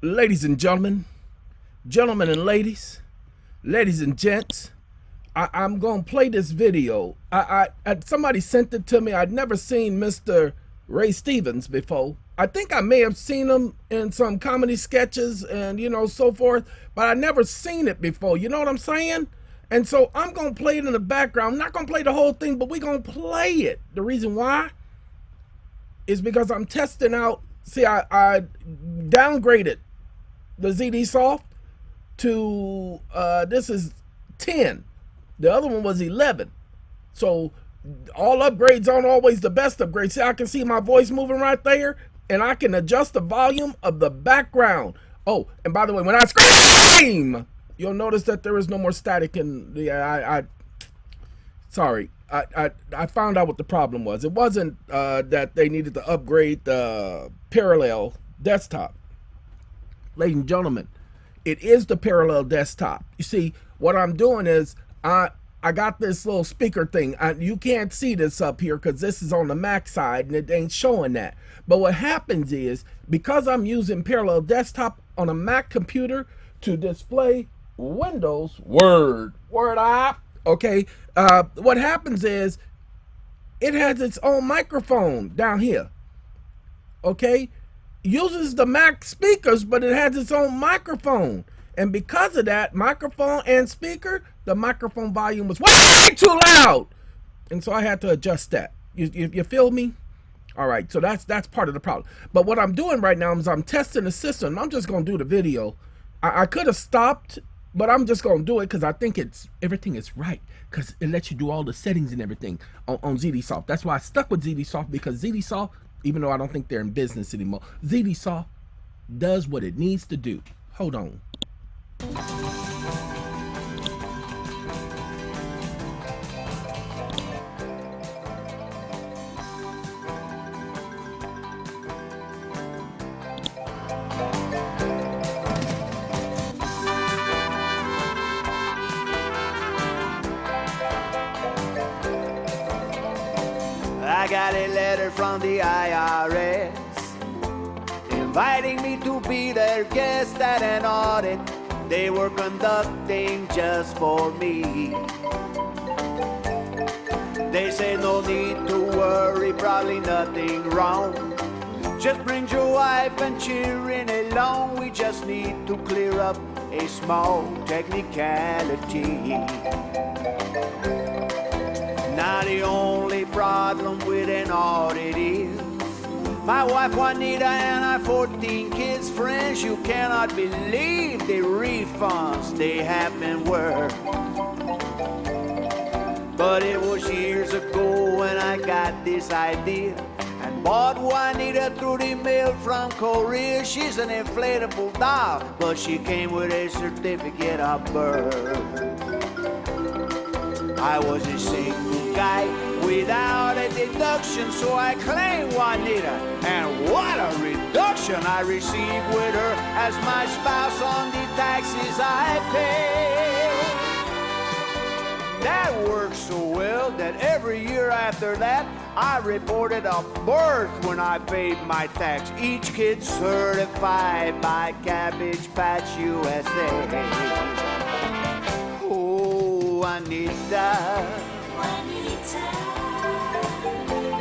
Ladies and gentlemen, gentlemen and ladies, ladies and gents, I'm gonna play this video. Somebody sent it to me. I'd never seen Mr. Ray Stevens before. I think I may have seen him in some comedy sketches and so forth, but I never seen it before. You know what I'm saying? And so I'm gonna play it in the background. I'm not gonna play the whole thing, but we're gonna play it. The reason why is because I'm testing out. See, I downgraded the ZD Soft to this is 10. The other one was 11. So all upgrades aren't always the best upgrades. See, I can see my voice moving right there, and I can adjust the volume of the background. Oh, and by the way, when I scream, you'll notice that there is no more static in the sorry. I found out what the problem was. It wasn't that they needed to upgrade the parallel desktop. Ladies and gentlemen, it is the parallel desktop. You see, what I'm doing is I got this little speaker thing. You can't see this up here because this is on the Mac side and it ain't showing that. But what happens is, because I'm using parallel desktop on a Mac computer to display Windows Word app, okay, what happens is it has its own microphone down here, okay? Uses the Mac speakers, but it has its own microphone. And because of that, microphone and speaker, the microphone volume was way too loud. And so I had to adjust that. You feel me? All right, so that's part of the problem. But what I'm doing right now is I'm testing the system. I'm just going to do the video. I could have stopped, but I'm just going to do it because I think everything is right, because it lets you do all the settings and everything on ZD Soft. That's why I stuck with ZD Soft, because ZD Soft, even though I don't think they're in business anymore, ZD Soft does what it needs to do. Hold on. I got a letter from the IRS inviting me to be their guest at an audit they were conducting just for me. They say no need to worry, probably nothing wrong. Just bring your wife and children along. We just need to clear up a small technicality. Now the only problem with an audit is my wife Juanita and our 14 kids, friends, you cannot believe the refunds they have been worth. But it was years ago when I got this idea and bought Juanita through the mail from Korea. She's an inflatable doll, but she came with a certificate of birth. I was a single guy without a deduction, so I claimed Juanita, and what a reduction I received with her as my spouse on the taxes I pay. That worked so well that every year after that I reported a birth when I paid my tax. Each kid certified by Cabbage Patch USA. Juanita,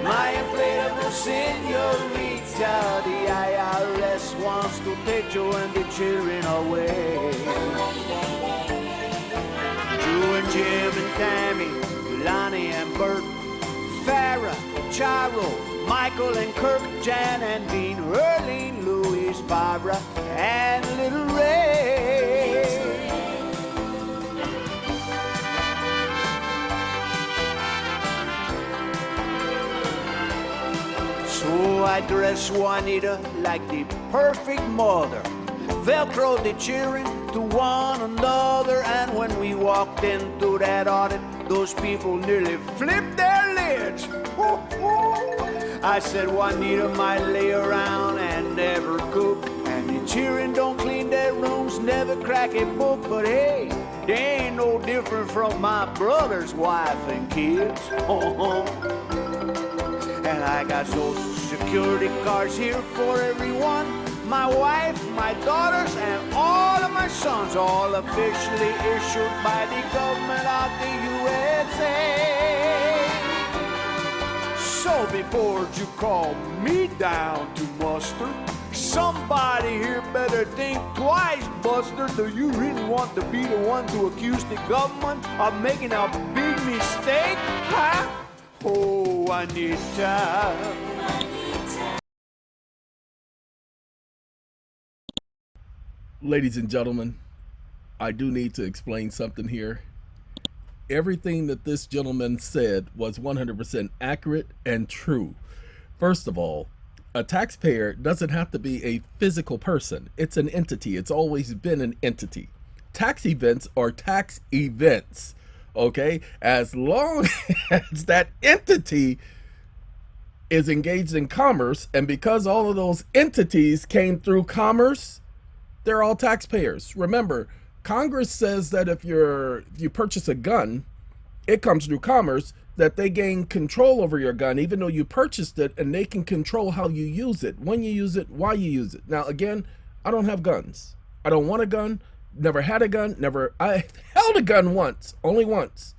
my inflatable señorita, the IRS wants to take you and the children away. Drew and Jim and Tammy, Lonnie and Bert, Farrah, Charo, Michael and Kirk, Jan and Dean, Erlene, Louise, Barbara, and Little Ray. So I dressed Juanita like the perfect mother, Velcroed the children to one another, and when we walked into that audit, those people nearly flipped their lids. I said Juanita might lay around and never cook, and the children don't clean their rooms, never crack a book, but hey, they ain't no different from my brother's wife and kids. And I got social security cards here for everyone. my wife, my daughters, and all of my sons, all officially issued by the government of the USA. So before you call me down to muster, somebody here better think twice, Buster. Do you really want to be the one to accuse the government of making a big mistake? Huh? Oh, Anita. Ladies and gentlemen, I do need to explain something here. Everything that this gentleman said was 100% accurate and true. First of all, a taxpayer doesn't have to be a physical person. It's an entity. It's always been an entity. Tax events are tax events, okay? As long as that entity is engaged in commerce, and because all of those entities came through commerce, they're all taxpayers. Remember, Congress says that if you purchase a gun, it comes through commerce, that they gain control over your gun, even though you purchased it, and they can control how you use it, when you use it, why you use it. Now, again, I don't have guns. I don't want a gun, never had a gun, I held a gun once, only once,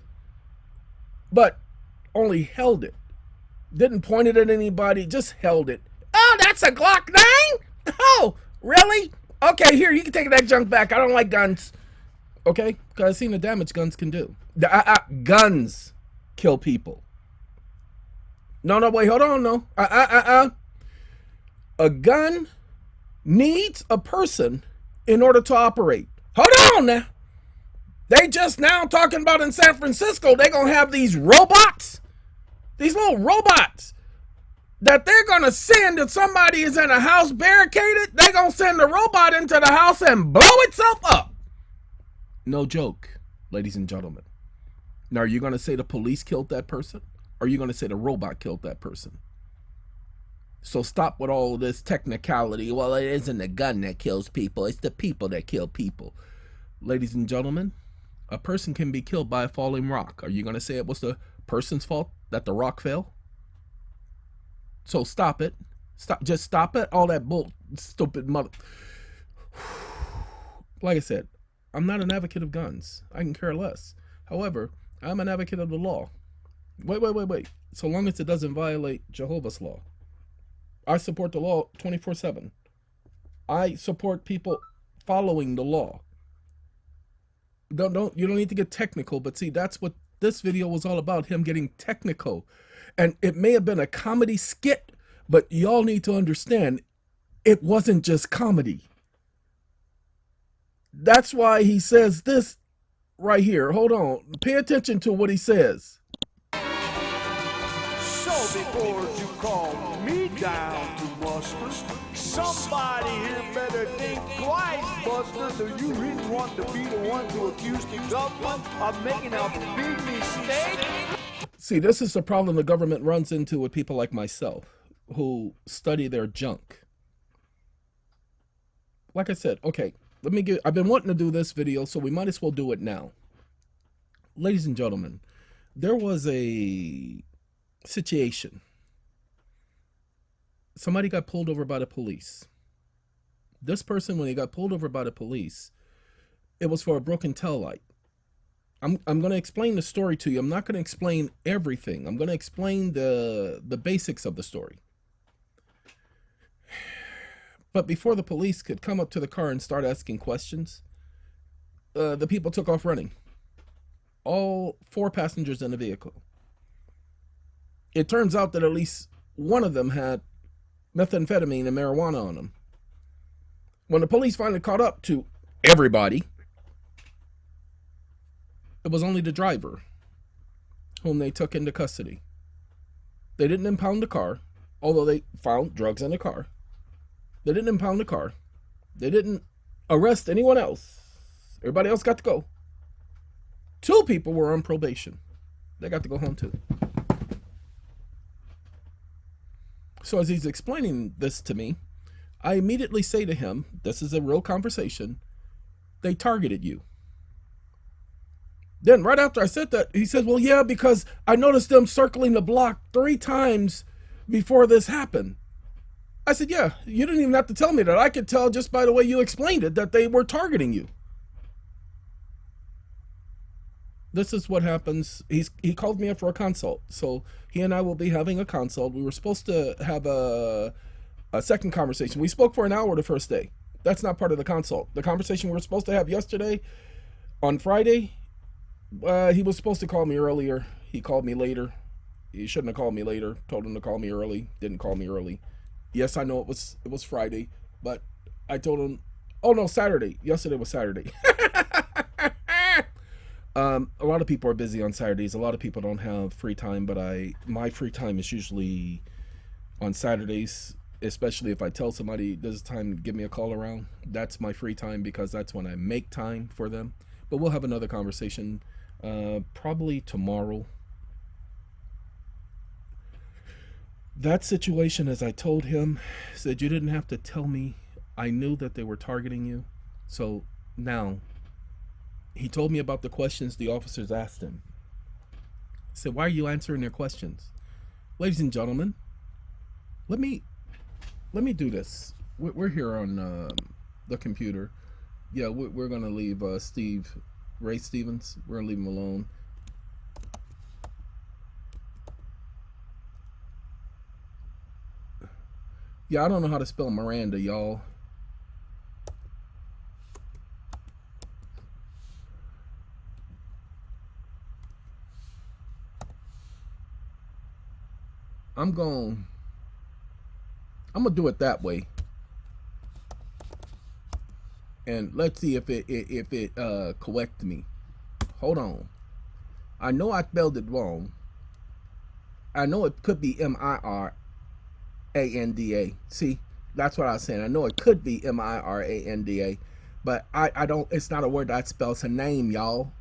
but only held it. Didn't point it at anybody, just held it. Oh, that's a Glock 9? Oh, really? Okay, here, you can take that junk back. I don't like guns. Okay? Because I've seen the damage guns can do. Guns kill people. No, wait, hold on, no. A gun needs a person in order to operate. Hold on now. They just now talking about in San Francisco, they're going to have these robots, these little robots, that they're going to send if somebody is in a house barricaded. They're going to send the robot into the house and blow itself up. No joke, ladies and gentlemen. Now, are you going to say the police killed that person? Or are you going to say the robot killed that person? So stop with all of this technicality. Well, it isn't the gun that kills people. It's the people that kill people. Ladies and gentlemen, a person can be killed by a falling rock. Are you going to say it was the person's fault that the rock fell? So stop it. Just stop it. All that stupid mother. Like I said, I'm not an advocate of guns. I can care less. However, I'm an advocate of the law. Wait. So long as it doesn't violate Jehovah's law. I support the law 24/7. I support people following the law. You don't need to get technical, but see, that's what this video was all about, him getting technical. And it may have been a comedy skit, but y'all need to understand, it wasn't just comedy. That's why he says this right here. Hold on. Pay attention to what he says. So before you call me down to muster, somebody here better think twice, Buster. Do you really want to be the one to accuse the government of making a big mistake? See, this is the problem the government runs into with people like myself who study their junk. Like I said, okay, I've been wanting to do this video, so we might as well do it now. Ladies and gentlemen, there was a situation. Somebody got pulled over by the police. This person, when he got pulled over by the police, it was for a broken tail light. I'm going to explain the story to you. I'm not going to explain everything. I'm going to explain the basics of the story. But before the police could come up to the car and start asking questions, the people took off running. All 4 passengers in the vehicle. It turns out that at least one of them had methamphetamine and marijuana on them. When the police finally caught up to everybody, it was only the driver whom they took into custody. They didn't impound the car, although they found drugs in the car. They didn't impound the car. They didn't arrest anyone else. Everybody else got to go. 2 people were on probation. They got to go home too. So as he's explaining this to me, I immediately say to him, this is a real conversation, they targeted you. Then right after I said that, he says, well, yeah, because I noticed them circling the block 3 times before this happened. I said, yeah, you didn't even have to tell me that. I could tell just by the way you explained it that they were targeting you. This is what happens. He called me up for a consult. So he and I will be having a consult. We were supposed to have a second conversation. We spoke for an hour the first day. That's not part of the consult. The conversation we were supposed to have yesterday on Friday, he was supposed to call me earlier. He called me later. He shouldn't have called me later. Told him to call me early. Didn't call me early. Yes, I know it was Friday, but I told him, oh no, Saturday. Yesterday was Saturday. A lot of people are busy on Saturdays. A lot of people don't have free time, but my free time is usually on Saturdays, especially if I tell somebody there's time to give me a call around. That's my free time because that's when I make time for them. But we'll have another conversation probably tomorrow. That situation, as I told him, said you didn't have to tell me. I knew that they were targeting you. So now, he told me about the questions the officers asked him. I said, why are you answering their questions? Ladies and gentlemen, let me do this. We're here on the computer. Yeah, we're going to leave Ray Stevens. We're going to leave him alone. Yeah, I don't know how to spell Miranda, y'all. I'm gonna do it that way, and let's see if it correct me. Hold on. I know I spelled it wrong. I know it could be Miranda. See, that's what I was saying. I know it could be Miranda, but I don't. It's not a word that spells her name, y'all.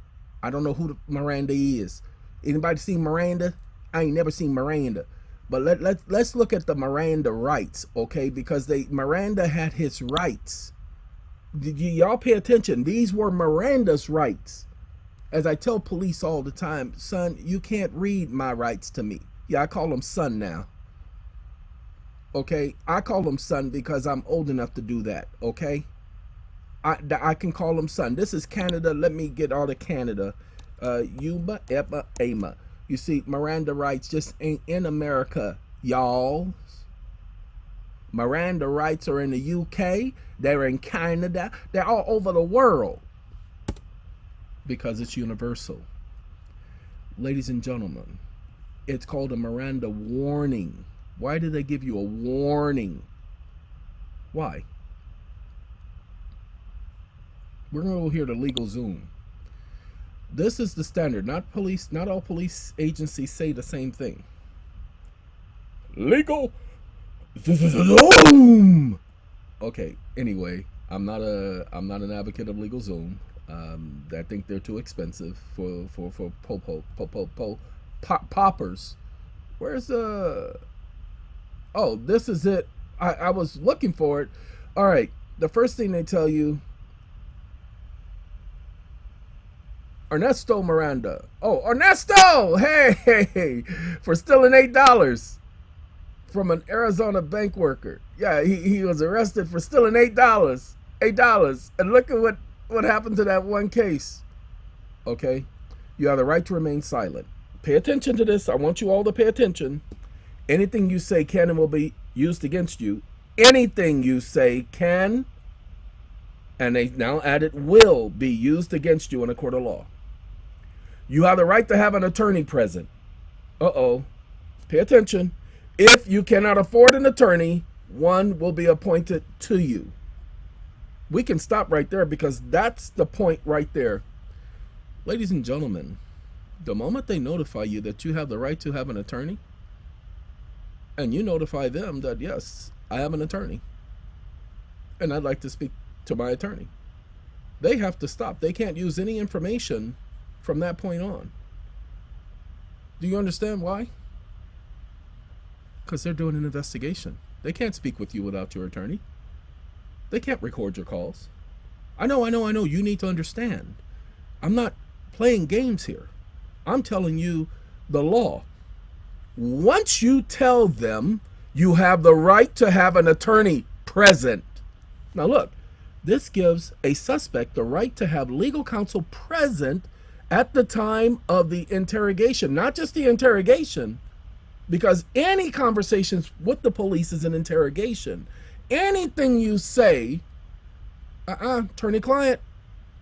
I don't know who Miranda is. Anybody seen Miranda? I ain't never seen Miranda. But let's look at the Miranda rights, okay? Because Miranda had his rights. Did y'all pay attention? These were Miranda's rights. As I tell police all the time, son, you can't read my rights to me. Yeah, I call him son now. Okay, I call him son because I'm old enough to do that. Okay, I can call him son. This is Canada. Let me get all of Canada. Yuma, Eppa, Ama. You see, Miranda rights just ain't in America, y'all. Miranda rights are in the UK. They're in Canada. They're all over the world because it's universal. Ladies and gentlemen, it's called a Miranda warning. Why did they give you a warning? Why? We're going to go here to Legal Zoom. This is the standard. Not all police agencies say the same thing. Legal Zoom. Okay. Anyway, I'm not an advocate of Legal Zoom. I think they're too expensive for poppers. Where's the? Oh, this is it. I was looking for it. All right. The first thing they tell you. Ernesto Miranda. Oh, Ernesto! Hey! For stealing $8 from an Arizona bank worker. Yeah, he was arrested for stealing $8. $8. And look at what happened to that one case. Okay? You have the right to remain silent. Pay attention to this. I want you all to pay attention. Anything you say can and will be used against you. Anything you say can, and they now added will be used against you in a court of law. You have the right to have an attorney present. Pay attention. If you cannot afford an attorney, one will be appointed to you. We can stop right there because that's the point right there. Ladies and gentlemen, the moment they notify you that you have the right to have an attorney, and you notify them that, yes, I have an attorney, and I'd like to speak to my attorney, they have to stop. They can't use any information from that point on. Do you understand why? Because they're doing an investigation. They can't speak with you without your attorney. They can't record your calls. I know. You need to understand. I'm not playing games here. I'm telling you the law. Once you tell them You have the right to have an attorney present. Now look, this gives a suspect the right to have legal counsel present at the time of the interrogation, not just the interrogation, because any conversations with the police is an interrogation. Anything you say, attorney-client,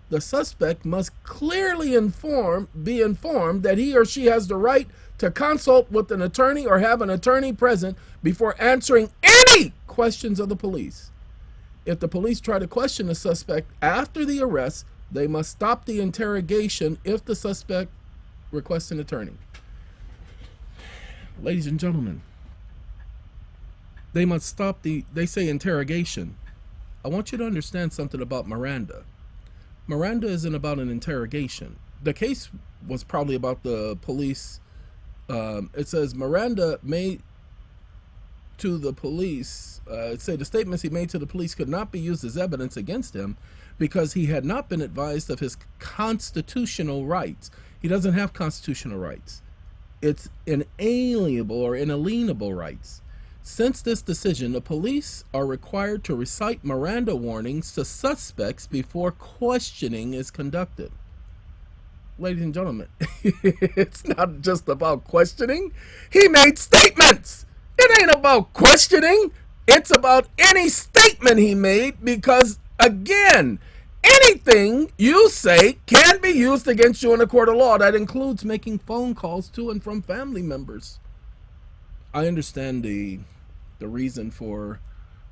the suspect must clearly be informed that he or she has the right to consult with an attorney or have an attorney present before answering any questions of the police. If the police try to question the suspect after the arrest, they must stop the interrogation if the suspect requests an attorney. Ladies and gentlemen, they must stop they say interrogation. I want you to understand something about Miranda. Miranda isn't about an interrogation. The case was probably about the police. It says Miranda made to the police, say the statements he made to the police could not be used as evidence against him because he had not been advised of his constitutional rights. He doesn't have constitutional rights. It's inalienable or inalienable rights. Since this decision, the police are required to recite Miranda warnings to suspects before questioning is conducted. Ladies and gentlemen, it's not just about questioning. He made statements. It ain't about questioning. It's about any statement he made because, again, anything you say can be used against you in a court of law. That includes making phone calls to and from family members. I understand the reason for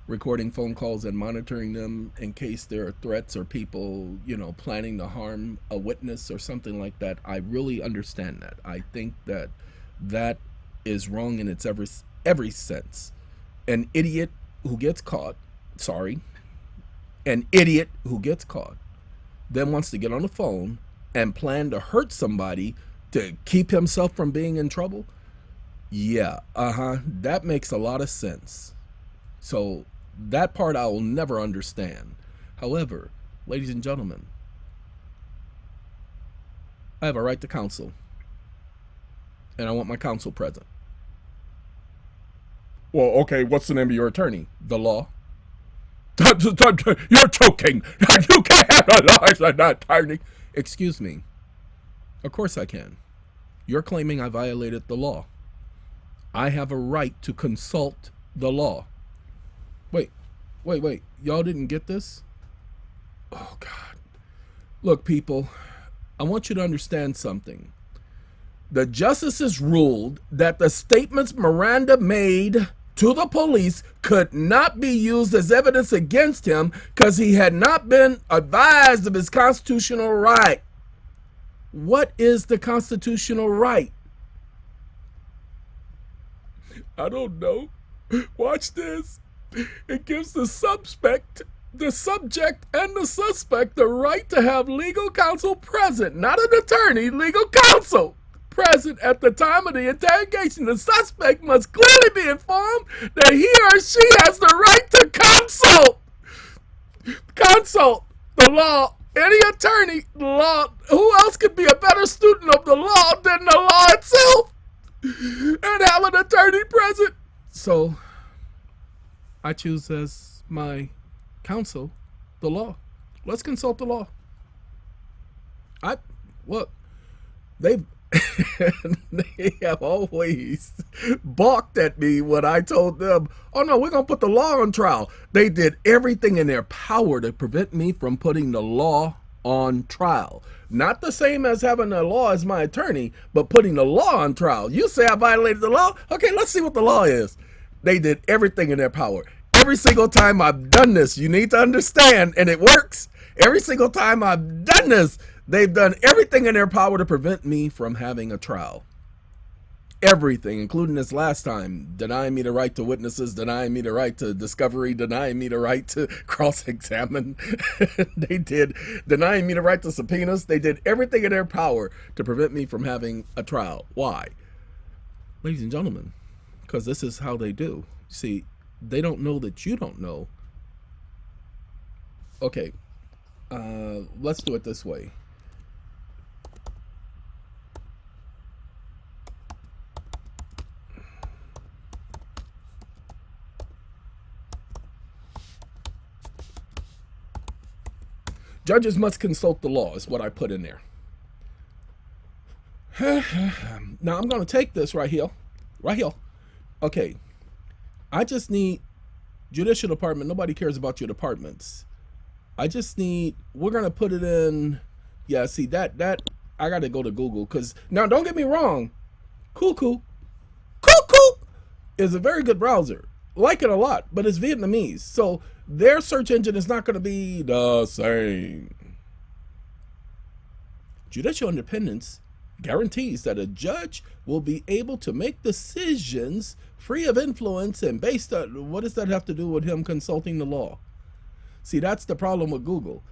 recording phone calls and monitoring them in case there are threats or people, planning to harm a witness or something like that. I really understand that. I think that is wrong in its every sense. An idiot who gets caught, then wants to get on the phone and plan to hurt somebody to keep himself from being in trouble. Yeah, that makes a lot of sense. So that part I will never understand. However, ladies and gentlemen, I have a right to counsel, and I want my counsel present. Well, okay, what's the name of your attorney? The law. You're joking. You can't have a lawyer and not attorney. Excuse me. Of course I can. You're claiming I violated the law. I have a right to consult the law. Wait. Y'all didn't get this? Oh, God. Look, people, I want you to understand something. The justices ruled that the statements Miranda made to the police could not be used as evidence against him because he had not been advised of his constitutional right. What is the constitutional right? I don't know. Watch this. It gives the subject and the suspect the right to have legal counsel present, not an attorney, legal counsel present at the time of the interrogation. The suspect must clearly be informed that he or she has the right to consult the law. Any attorney, the law, who else could be a better student of the law than the law itself and have an attorney present? So I choose as my counsel the law. Let's consult the law. They have always balked at me when I told them, oh no, we're going to put the law on trial. They did everything in their power to prevent me from putting the law on trial. Not the same as having the law as my attorney, but putting the law on trial. You say I violated the law? Okay, let's see what the law is. They did everything in their power. Every single time I've done this, you need to understand, and it works. Every single time I've done this, they've done everything in their power to prevent me from having a trial. Everything, including this last time, denying me the right to witnesses, denying me the right to discovery, denying me the right to cross-examine. They did, denying me the right to subpoenas. They did everything in their power to prevent me from having a trial. Why? Ladies and gentlemen, because this is how they do. See, they don't know that you don't know. Okay, let's do it this way. Judges must consult the law is what I put in there. Now I'm going to take this right here. Okay. I just need judicial department. Nobody cares about your departments. I just need, we're going to put it in. Yeah, see that I got to go to Google, because now don't get me wrong. Cuckoo is a very good browser. Like it a lot, but it's Vietnamese. So their search engine is not going to be the same. Judicial independence guarantees that a judge will be able to make decisions free of influence and based on, what does that have to do with him consulting the law? See, that's the problem with Google.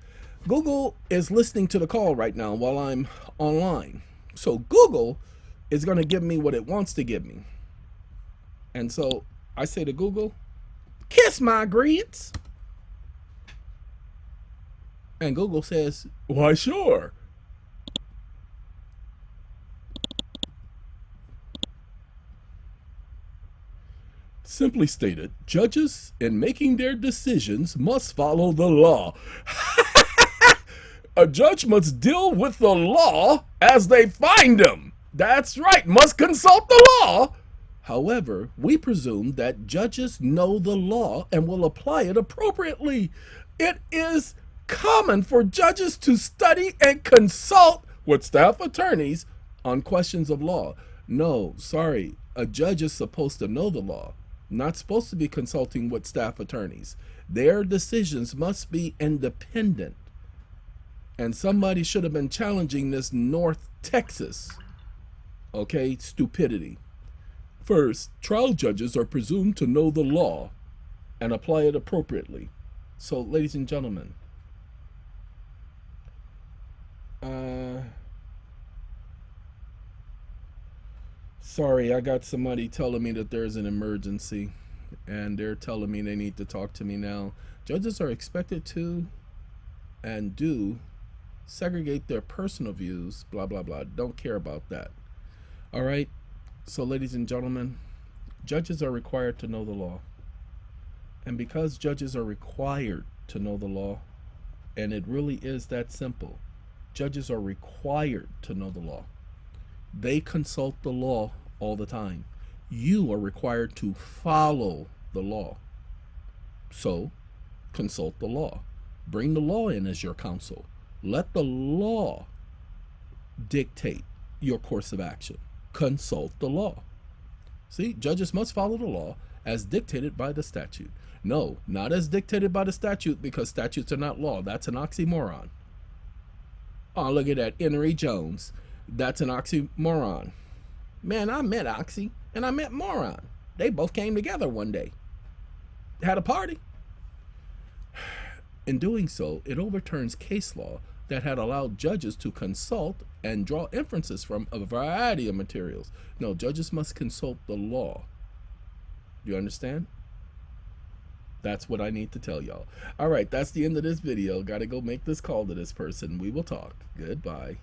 Google is listening to the call right now while I'm online. So Google is going to give me what it wants to give me. And so I say to Google, kiss my grits. And Google says, why, sure. Simply stated, judges in making their decisions must follow the law. A judge must deal with the law as they find them. That's right, must consult the law. However, we presume that judges know the law and will apply it appropriately. It is common for judges to study and consult with staff attorneys on questions of law. No, sorry, a judge is supposed to know the law, not supposed to be consulting with staff attorneys. Their decisions must be independent. And somebody should have been challenging this North Texas, okay, stupidity. First, trial judges are presumed to know the law and apply it appropriately. So, ladies and gentlemen, sorry, I got somebody telling me that there's an emergency and they're telling me they need to talk to me now. Judges are expected to and do segregate their personal views, blah, blah, blah. Don't care about that. All right. So, ladies and gentlemen, judges are required to know the law. And because judges are required to know the law, and it really is that simple, judges are required to know the law. They consult the law all the time. You are required to follow the law. So, consult the law. Bring the law in as your counsel. Let the law dictate your course of action. Consult the law. See, judges must follow the law as dictated by the statute. No, not as dictated by the statute, because statutes are not law. That's an oxymoron. Oh, look at that, Henry Jones. That's an oxymoron. Man, I met oxy and I met moron. They both came together one day. Had a party. In doing so, it overturns case law that had allowed judges to consult and draw inferences from a variety of materials. No, judges must consult the law. Do you understand? That's what I need to tell y'all. All right, that's the end of this video. Got to go make this call to this person. We will talk. Goodbye.